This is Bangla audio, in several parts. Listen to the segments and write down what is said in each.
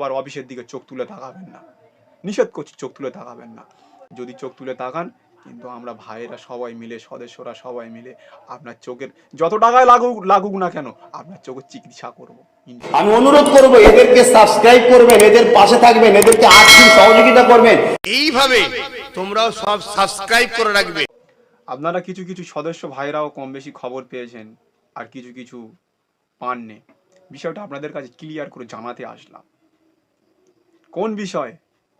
দ্বিতীয়বার অফিসের দিকে চোখ তুলে তাকাবেন না, নিষেধ করছি, চোখ তুলে তাকাবেন না। যদি চোখ তুলে তাকান কিন্তু আমরা ভাইয়েরা সবাই মিলে, সদস্যরা সবাই মিলে আপনার চোখের যত টাকায় লাগুক না কেন আপনার চোখের চিকিৎসা করবো। আমি অনুরোধ করবো এদেরকে সাবস্ক্রাইব করবেন, এদের পাশে থাকবেন, এদেরকে আর্থিক সহযোগিতা করবেন। এইভাবে তোমরাও সব সাবস্ক্রাইব করে রাখবে। আপনারা কিছু কিছু সদস্য ভাইরাও কম বেশি খবর পেয়েছেন, আর কিছু কিছু পাননি। বিষয়টা আপনাদের কাছে ক্লিয়ার করে জানাতে আসলাম। কোন বিষয়?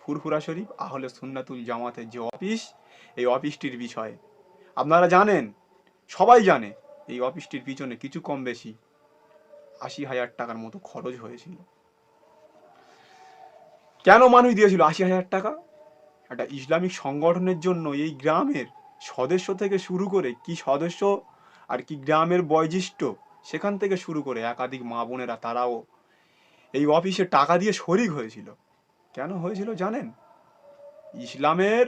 ফুরফুরা শরীফ আহলে সুন্নাতুল জামাতের যে অফিস, এই অফিসটির বিষয়ে আপনারা জানেন, সবাই জানে এই অফিসটির পিছনে কিছু কম বেশি ৮০,০০০ টাকার মতো খরচ হয়েছিল। কেন মানুষ দিয়েছিল ৮০,০০০ টাকা? একটা ইসলামিক সংগঠনের জন্য এই গ্রামের সদস্য থেকে শুরু করে কি সদস্য আর কি গ্রামের বয়োজ্যেষ্ঠ সেখান থেকে শুরু করে একাধিক মা বোনেরা তারাও এই অফিসে টাকা দিয়ে শরিক হয়েছিল। কেন হয়েছিল জানেন? ইসলামের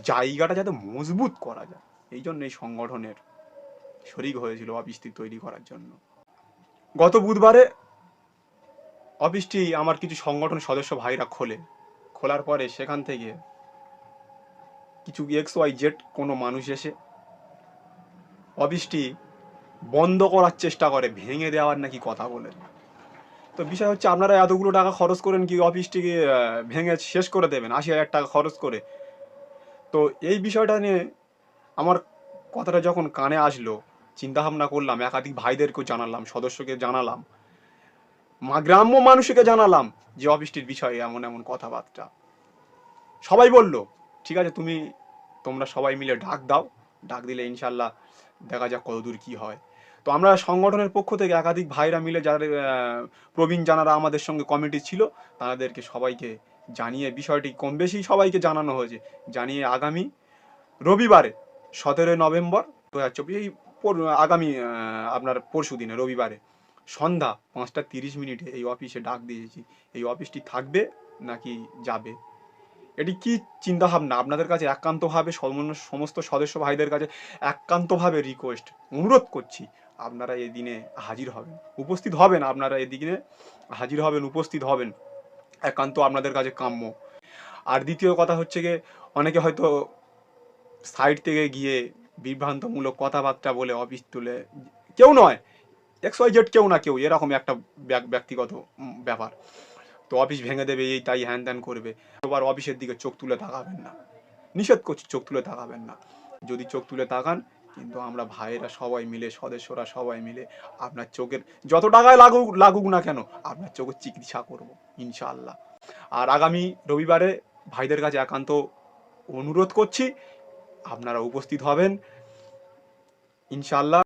জায়গাটা যাতে মজবুত করা যায়, এই জন্য এই সংগঠনের শরিক হয়েছিল অফিসটি তৈরি করার জন্য। গত বুধবারে অফিসটি আমার কিছু সংগঠন সদস্য ভাইরা খোলার পরে সেখান থেকে কিছু XYZ কোনো মানুষ এসে অফিসটি বন্ধ করার চেষ্টা করে, ভেঙে দেওয়ার নাকি কথা বলে। তো বিষয় হচ্ছে আপনারা এতগুলো টাকা খরচ করেন কি অফিসটিকে ভেঙে শেষ করে দেবেন ৮০,০০০ টাকা খরচ করে? তো এই বিষয়টা নিয়ে আমার কথাটা যখন কানে আসলো, চিন্তাভাবনা করলাম, একাধিক ভাইদেরকেও জানালাম, সদস্যকে জানালাম, গ্রাম্য মানুষকে জানালাম যে অফিসটির বিষয়ে এমন এমন কথাবার্তা। সবাই বলল ঠিক আছে, তোমরা সবাই মিলে ডাক দিলে ইনশাল্লাহ দেখা যাক কতদূর কি হয়। তো আমরা সংগঠনের পক্ষ থেকে একাধিক ভাইরা মিলে যারা প্রবীণ যারা আমাদের সঙ্গে কমিটি ছিল তাদেরকে সবাইকে জানিয়ে বিষয়টি কম বেশি সবাইকে জানানো হয়েছে। জানিয়ে আগামী রবিবারে 17 নভেম্বর 2024 এই আগামী আপনার পরশু দিনে রবিবারে সন্ধ্যা 5:30 এই অফিসে ডাক দিয়েছি। এই অফিসটি থাকবে নাকি যাবে, এটি কি চিন্তাভাবনা আপনাদের কাছে একান্তভাবে সমস্ত সদস্য ভাইদের কাছে একান্তভাবে রিকোয়েস্ট, অনুরোধ করছি আপনারা এই দিনে হাজির হবেন, উপস্থিত হবেন। আপনারা এদিকে হাজির হবেন, উপস্থিত হবেন, একান্ত আপনাদের কাছে কাম্য। আর দ্বিতীয় কথা হচ্ছে গিয়ে অনেকে হয়তো সাইড থেকে গিয়ে বিভ্রান্তমূলক কথাবার্তা বলে অফিস তুলে, কেউ নয়, XYZ কেউ না কেউ, এরকম একটা ব্যক্তিগত ব্যাপার। তো অফিস ভেঙে দেবে, এই তাই হ্যান ত্যান করবে। আবার অফিসের দিকে চোখ তুলে তাকাবেন না, নিষেধ করছি, চোখ তুলে তাকাবেন না। যদি চোখ তুলে তাকান কিন্তু আমরা ভাইয়েরা সবাই মিলে, সদস্যরা সবাই মিলে আপনার চোখের যত টাকায় লাগুক না কেন আপনার চোখের চিকিৎসা করব ইনশাআল্লাহ। আর আগামী রবিবারে ভাইদের কাছে একান্ত অনুরোধ করছি আপনারা উপস্থিত হবেন ইনশাআল্লাহ।